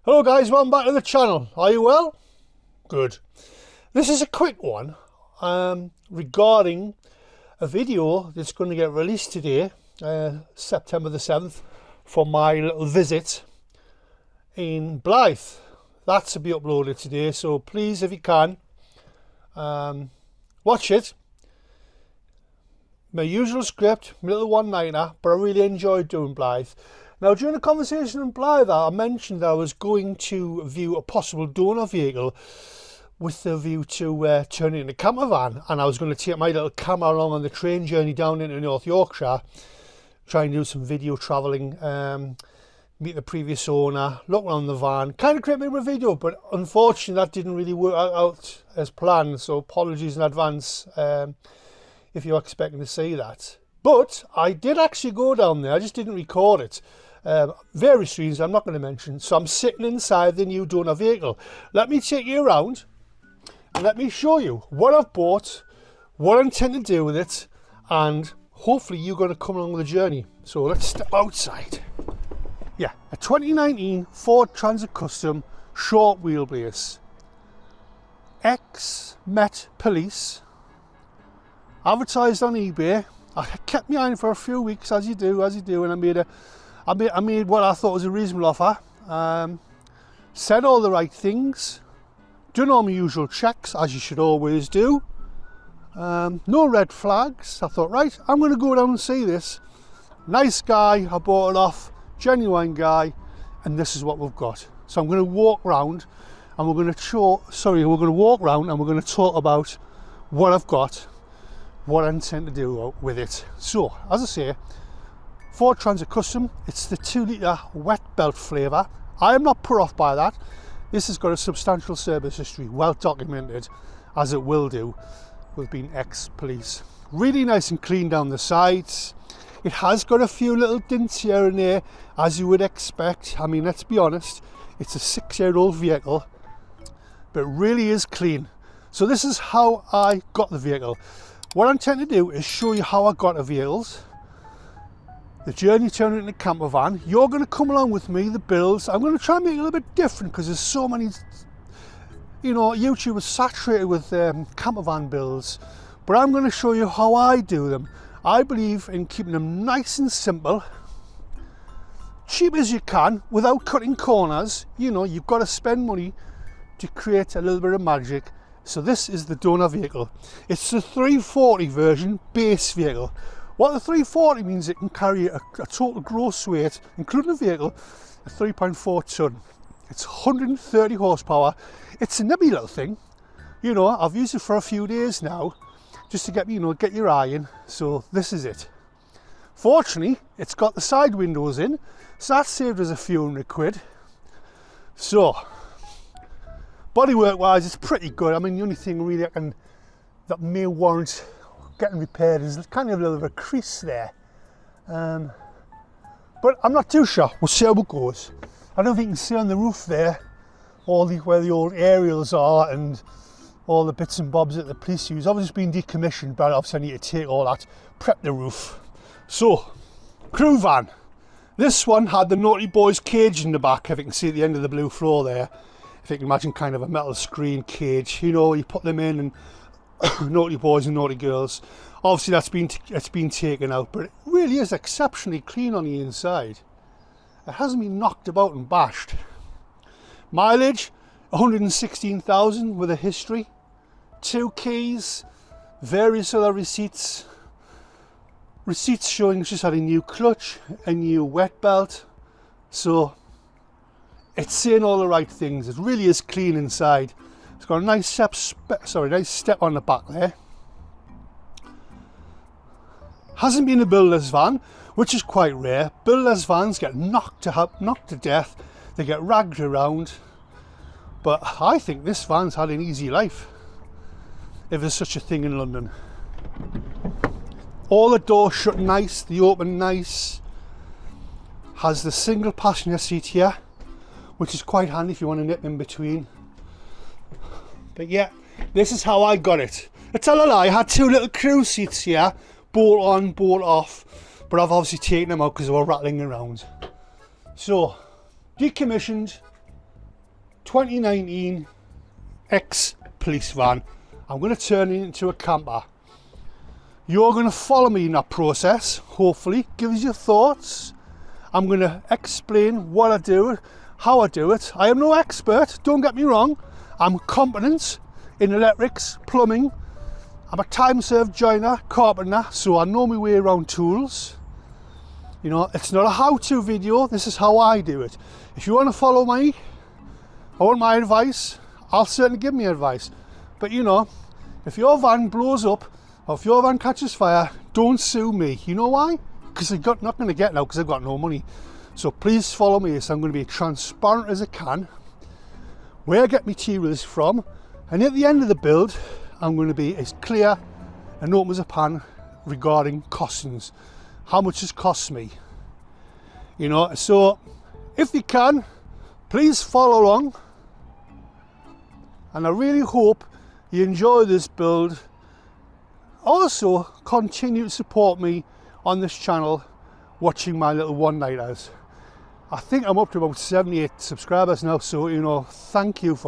Hello guys, welcome back to the channel. Are you well? Good. This is a quick one regarding a video that's going to get released today, September the 7th, for my little visit in Blyth. That's to be uploaded today, so please, if you can, watch it. My usual script, my little one-nighter, but I really enjoyed doing Blyth. Now, during the conversation in Blyth, I mentioned that I was going to view a possible donor vehicle with the view to turn it into a camper van, and I was going to take my little camera along on the train journey down into North Yorkshire, try and do some video travelling, meet the previous owner, look around the van, kind of create me a video, but unfortunately that didn't really work out as planned, so apologies in advance if you're expecting to see that. But I did actually go down there, I just didn't record it. Various reasons I'm not going to mention. So I'm sitting inside the new donor vehicle. Let me take you around and let me show you what I've bought, what I intend to do with it, and hopefully you're going to come along with the journey. So let's step outside. Yeah, a 2019 Ford Transit Custom short wheelbase. Ex-Met Police. Advertised on eBay. I kept my eye on for a few weeks, as you do, and I made what I thought was a reasonable offer. Said all the right things, done all my usual checks, as you should always do. No red flags. I thought, right, I'm going to go down and see this. Nice guy, I bought it off, genuine guy, and this is what we've got. So I'm going to walk around, and we're going to walk around, and we're going to talk about what I've got, what I intend to do with it. So, as I say, Ford Transit Custom, it's the 2 litre wet belt flavour. I am not put off by that. This has got a substantial service history, well documented, as it will do with being ex-police. Really nice and clean down the sides. It has got a few little dents here and there, as you would expect. I mean, let's be honest, it's a 6-year-old vehicle, but it really is clean. So this is how I got the vehicle. What I intend to do is show you how I got the vehicles, the journey turning into a camper van. You're going to come along with me, the builds. I'm going to try and make it a little bit different because there's so many, you know, YouTube is saturated with camper van builds. But I'm going to show you how I do them. I believe in keeping them nice and simple, cheap as you can, without cutting corners. You know, you've got to spend money to create a little bit of magic. So this is the donor vehicle. It's the 340 version base vehicle. What the 340 means, it can carry a total gross weight, including the vehicle, of 3.4 tonne. It's 130 horsepower. It's a nibby little thing. You know, I've used it for a few days now, just to get, you know, get your eye in. So this is it. Fortunately, it's got the side windows in, so that saved us a few £100. So, bodywork wise, it's pretty good. I mean, the only thing really that may warrant getting repaired is kind of a little bit of a crease there. But I'm not too sure. We'll see how it goes. I don't think you can see on the roof there where the old aerials are and all the bits and bobs that the police use. Obviously it's been decommissioned, but obviously I need to take all that, prep the roof. So, crew van. This one had the Naughty Boys cage in the back, if you can see at the end of the blue floor there. If you can imagine kind of a metal screen cage, you know, you put them in and Naughty Boys and Naughty Girls. Obviously it's been taken out, but it really is exceptionally clean on the inside. It hasn't been knocked about and bashed. Mileage 116,000 with a history, 2 keys, various other receipts showing it's just had a new clutch, a new wet belt. So it's saying all the right things. It really is clean inside. It's got a nice step on the back there. Hasn't been a builder's van, which is quite rare. Builder's vans get knocked to death. They get ragged around. But I think this van's had an easy life, if there's such a thing in London. All the doors shut nice, they open nice. Has the single passenger seat here, which is quite handy if you want to nip in between. But yeah, this is how I got it. I tell a lie, I had 2 little crew seats here, bolt on, bolt off, but I've obviously taken them out because they were rattling around. So, decommissioned, 2019 ex-police van. I'm going to turn it into a camper. You're going to follow me in that process, hopefully, give us your thoughts. I'm going to explain what I do, how I do it. I am no expert, don't get me wrong. I'm competent in electrics, plumbing. I'm a time-served joiner, carpenter, so I know my way around tools. You know, it's not a how-to video, this is how I do it. If you want to follow me, I want my advice, I'll certainly give me advice. But you know, if your van blows up, or if your van catches fire, don't sue me. You know why? Because I'm not going to get now because I've got no money. So please follow me, so I'm going to be transparent as I can, where I get materials from, and at the end of the build, I'm going to be as clear and open as I can regarding costings. How much it costs me. You know, so if you can, please follow along. And I really hope you enjoy this build. Also, continue to support me on this channel, watching my little one-nighters. I think I'm up to about 78 subscribers now, so you know, thank you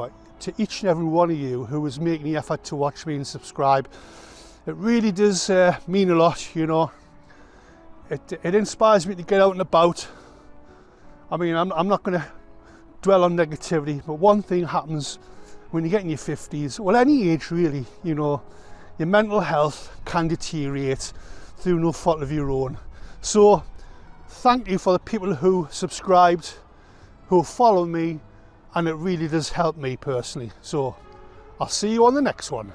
to each and every one of you who is making the effort to watch me and subscribe. It really does mean a lot, you know. It inspires me to get out and about. I mean, I'm not going to dwell on negativity, but one thing happens when you get in your 50s, well, any age really, you know, your mental health can deteriorate through no fault of your own. So thank you for the people who subscribed, who follow me, and it really does help me personally. So I'll see you on the next one.